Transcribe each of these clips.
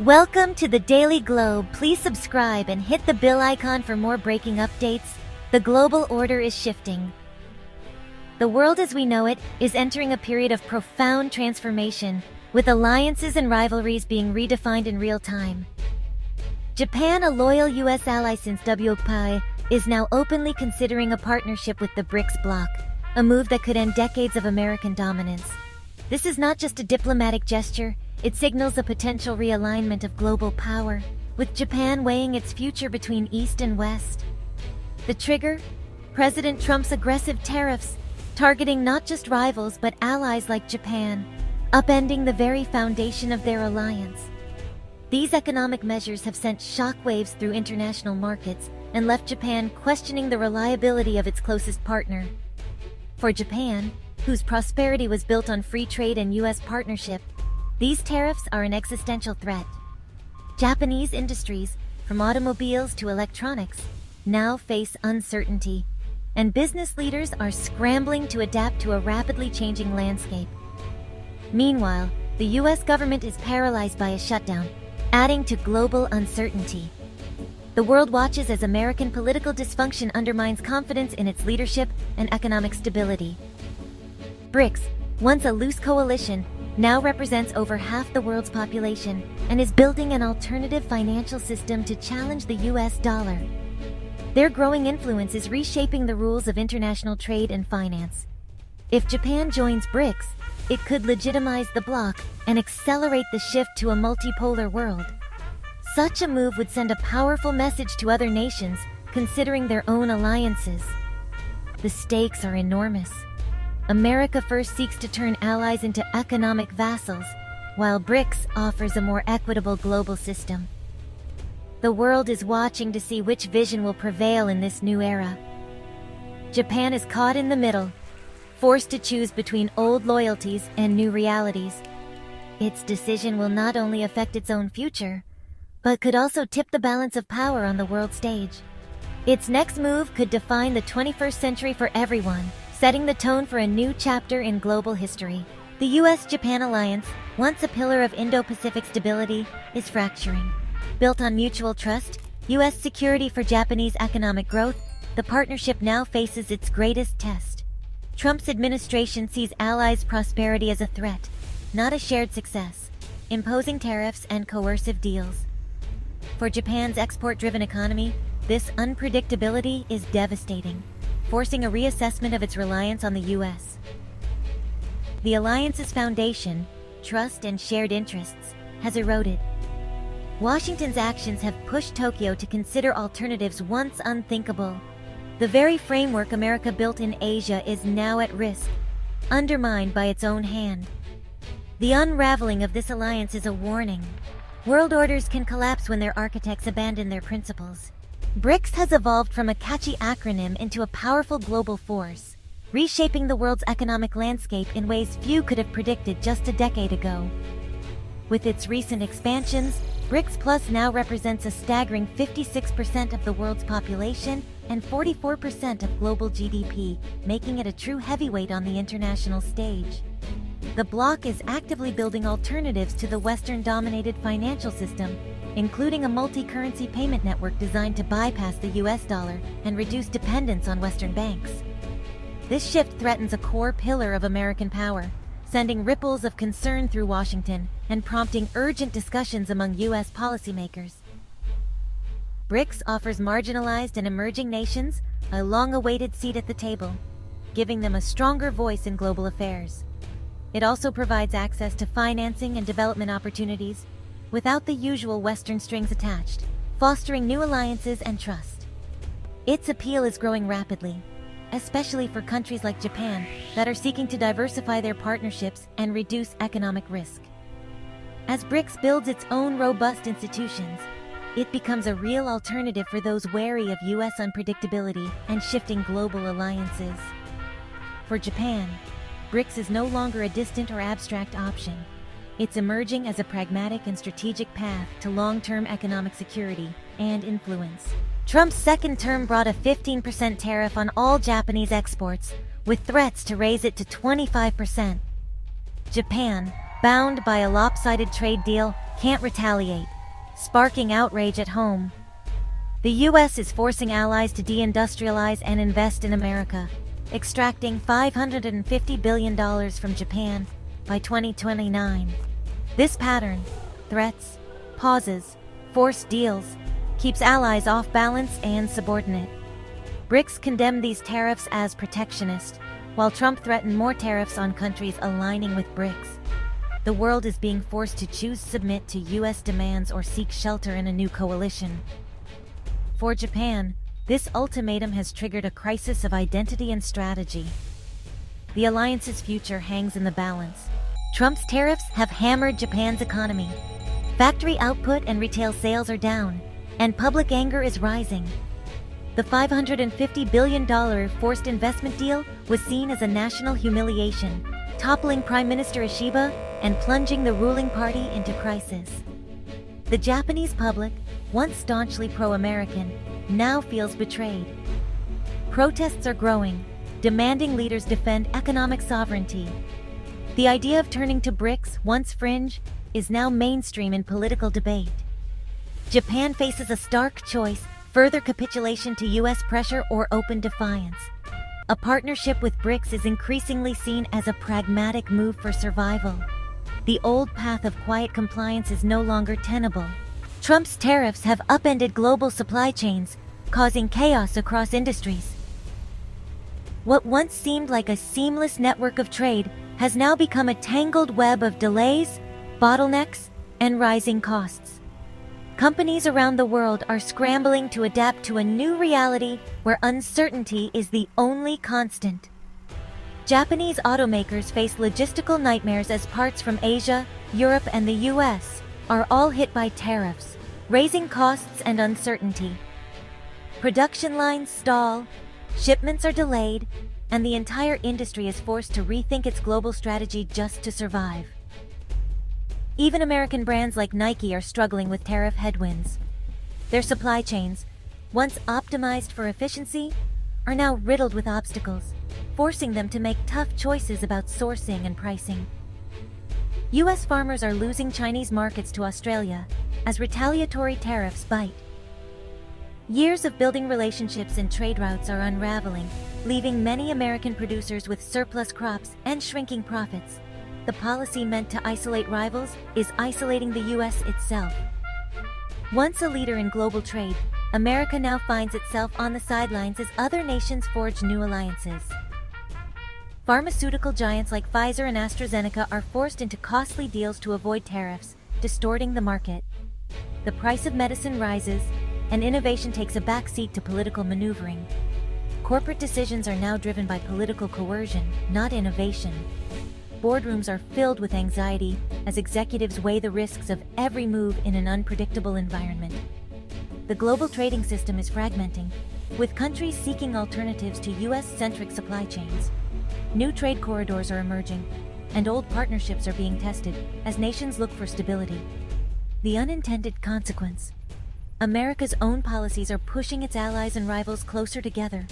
Welcome to the Daily Globe. Please subscribe and hit the bell icon for more breaking updates. The global order is shifting. The world as we know it is entering a period of profound transformation, with alliances and rivalries being redefined in real time. Japan, a loyal U.S. ally since WPI, is now openly considering a partnership with the BRICS bloc, a move that could end decades of American dominance. This is not just a diplomatic gesture, it signals a potential realignment of global power, with Japan weighing its future between East and West. The trigger? President Trump's aggressive tariffs, targeting not just rivals but allies like Japan, upending the very foundation of their alliance. These economic measures have sent shockwaves through international markets and left Japan questioning the reliability of its closest partner. For Japan, whose prosperity was built on free trade and U.S. partnership, these tariffs are an existential threat. Japanese industries, from automobiles to electronics, now face uncertainty, and business leaders are scrambling to adapt to a rapidly changing landscape. Meanwhile, the U.S. government is paralyzed by a shutdown, adding to global uncertainty. The world watches as American political dysfunction undermines confidence in its leadership and economic stability. BRICS, once a loose coalition, now represents over half the world's population and is building an alternative financial system to challenge the U.S. dollar. Their growing influence is reshaping the rules of international trade and finance. If Japan joins BRICS, it could legitimize the bloc and accelerate the shift to a multipolar world. Such a move would send a powerful message to other nations considering their own alliances. The stakes are enormous. America first seeks to turn allies into economic vassals, while BRICS offers a more equitable global system. The world is watching to see which vision will prevail in this new era. Japan is caught in the middle, forced to choose between old loyalties and new realities. Its decision will not only affect its own future, but could also tip the balance of power on the world stage. Its next move could define the 21st century for everyone, setting the tone for a new chapter in global history. The U.S.-Japan alliance, once a pillar of Indo-Pacific stability, is fracturing. Built on mutual trust, U.S. security for Japanese economic growth, the partnership now faces its greatest test. Trump's administration sees allies' prosperity as a threat, not a shared success, imposing tariffs and coercive deals. For Japan's export-driven economy, this unpredictability is devastating, forcing a reassessment of its reliance on the U.S. The alliance's foundation, trust and shared interests, has eroded. Washington's actions have pushed Tokyo to consider alternatives once unthinkable. The very framework America built in Asia is now at risk, undermined by its own hand. The unraveling of this alliance is a warning. World orders can collapse when their architects abandon their principles. BRICS has evolved from a catchy acronym into a powerful global force, reshaping the world's economic landscape in ways few could have predicted just a decade ago. With its recent expansions, BRICS Plus now represents a staggering 56% of the world's population and 44% of global GDP, making it a true heavyweight on the international stage. The bloc is actively building alternatives to the Western-dominated financial system, including a multi-currency payment network designed to bypass the U.S. dollar and reduce dependence on Western banks. This shift threatens a core pillar of American power, sending ripples of concern through Washington and prompting urgent discussions among U.S. policymakers. BRICS offers marginalized and emerging nations a long-awaited seat at the table, giving them a stronger voice in global affairs. It also provides access to financing and development opportunities, without the usual Western strings attached, fostering new alliances and trust. Its appeal is growing rapidly, especially for countries like Japan that are seeking to diversify their partnerships and reduce economic risk. As BRICS builds its own robust institutions, it becomes a real alternative for those wary of U.S. unpredictability and shifting global alliances. For Japan, BRICS is no longer a distant or abstract option. It's emerging as a pragmatic and strategic path to long-term economic security and influence. Trump's second term brought a 15% tariff on all Japanese exports, with threats to raise it to 25%. Japan, bound by a lopsided trade deal, can't retaliate, sparking outrage at home. The US is forcing allies to deindustrialize and invest in America, extracting $550 billion from Japan by 2029. This pattern, threats, pauses, forced deals, keeps allies off balance and subordinate. BRICS condemned these tariffs as protectionist, while Trump threatened more tariffs on countries aligning with BRICS. The world is being forced to choose submit to US demands or seek shelter in a new coalition. For Japan, this ultimatum has triggered a crisis of identity and strategy. The alliance's future hangs in the balance. Trump's tariffs have hammered Japan's economy. Factory output and retail sales are down, and public anger is rising. The $550 billion forced investment deal was seen as a national humiliation, toppling Prime Minister Ishiba and plunging the ruling party into crisis. The Japanese public, once staunchly pro-American, now feels betrayed. Protests are growing, demanding leaders defend economic sovereignty. The idea of turning to BRICS, once fringe, is now mainstream in political debate. Japan faces a stark choice: further capitulation to US pressure or open defiance. A partnership with BRICS is increasingly seen as a pragmatic move for survival. The old path of quiet compliance is no longer tenable. Trump's tariffs have upended global supply chains, causing chaos across industries. What once seemed like a seamless network of trade has now become a tangled web of delays, bottlenecks, and rising costs. Companies around the world are scrambling to adapt to a new reality where uncertainty is the only constant. Japanese automakers face logistical nightmares as parts from Asia, Europe, and the US are all hit by tariffs, raising costs and uncertainty. Production lines stall, shipments are delayed, and the entire industry is forced to rethink its global strategy just to survive. Even American brands like Nike are struggling with tariff headwinds. Their supply chains, once optimized for efficiency, are now riddled with obstacles, forcing them to make tough choices about sourcing and pricing. US farmers are losing Chinese markets to Australia as retaliatory tariffs bite. Years of building relationships and trade routes are unraveling, leaving many American producers with surplus crops and shrinking profits. The policy meant to isolate rivals is isolating the US itself. Once a leader in global trade, America now finds itself on the sidelines as other nations forge new alliances. Pharmaceutical giants like Pfizer and AstraZeneca are forced into costly deals to avoid tariffs, distorting the market. The price of medicine rises, and innovation takes a backseat to political maneuvering. Corporate decisions are now driven by political coercion, not innovation. Boardrooms are filled with anxiety as executives weigh the risks of every move in an unpredictable environment. The global trading system is fragmenting, with countries seeking alternatives to US-centric supply chains. New trade corridors are emerging, and old partnerships are being tested as nations look for stability. The unintended consequence: America's own policies are pushing its allies and rivals closer together.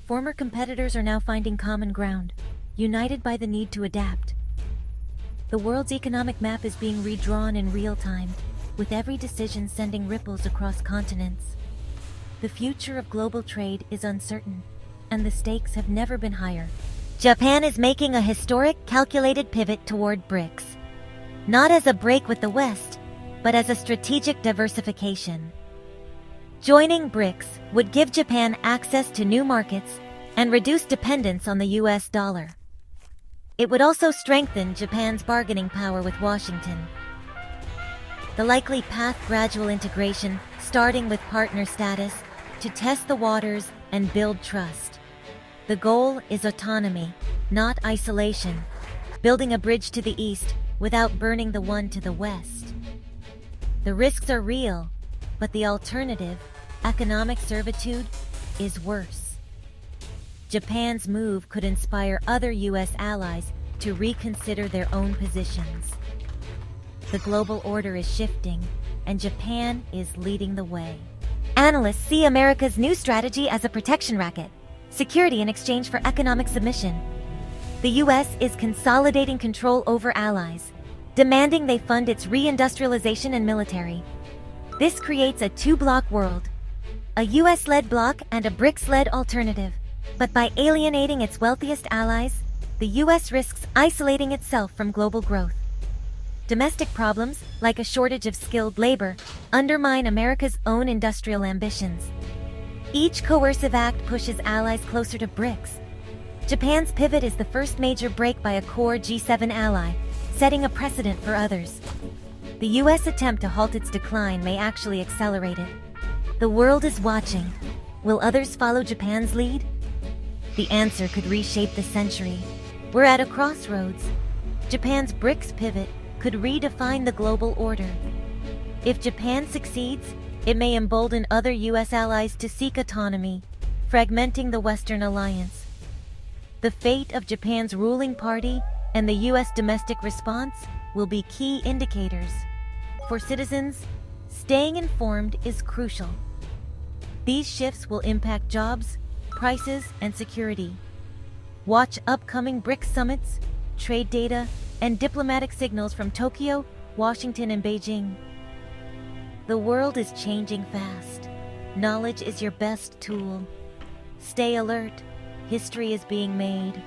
Former competitors are now finding common ground, united by the need to adapt. The world's economic map is being redrawn in real time, with every decision sending ripples across continents. The future of global trade is uncertain, and the stakes have never been higher. Japan is making a historic, calculated pivot toward BRICS, not as a break with the West, but as a strategic diversification. Joining BRICS would give Japan access to new markets and reduce dependence on the US dollar. It would also strengthen Japan's bargaining power with Washington. The likely path: gradual integration, starting with partner status, to test the waters and build trust. The goal is autonomy, not isolation, building a bridge to the east without burning the one to the west. The risks are real, but the alternative, economic servitude, is worse. Japan's move could inspire other US allies to reconsider their own positions. The global order is shifting, and Japan is leading the way. Analysts see America's new strategy as a protection racket, security in exchange for economic submission. The US is consolidating control over allies, demanding they fund its reindustrialization and military. This creates a two-bloc world, a US-led bloc and a BRICS-led alternative. But by alienating its wealthiest allies, the US risks isolating itself from global growth. Domestic problems, like a shortage of skilled labor, undermine America's own industrial ambitions. Each coercive act pushes allies closer to BRICS. Japan's pivot is the first major break by a core G7 ally, setting a precedent for others. The US attempt to halt its decline may actually accelerate it. The world is watching. Will others follow Japan's lead? The answer could reshape the century. We're at a crossroads. Japan's BRICS pivot could redefine the global order. If Japan succeeds, it may embolden other US allies to seek autonomy, fragmenting the Western alliance. The fate of Japan's ruling party and the US domestic response will be key indicators. For citizens, staying informed is crucial. These shifts will impact jobs, prices, and security. Watch upcoming BRICS summits, trade data, and diplomatic signals from Tokyo, Washington, and Beijing. The world is changing fast. Knowledge is your best tool. Stay alert. History is being made.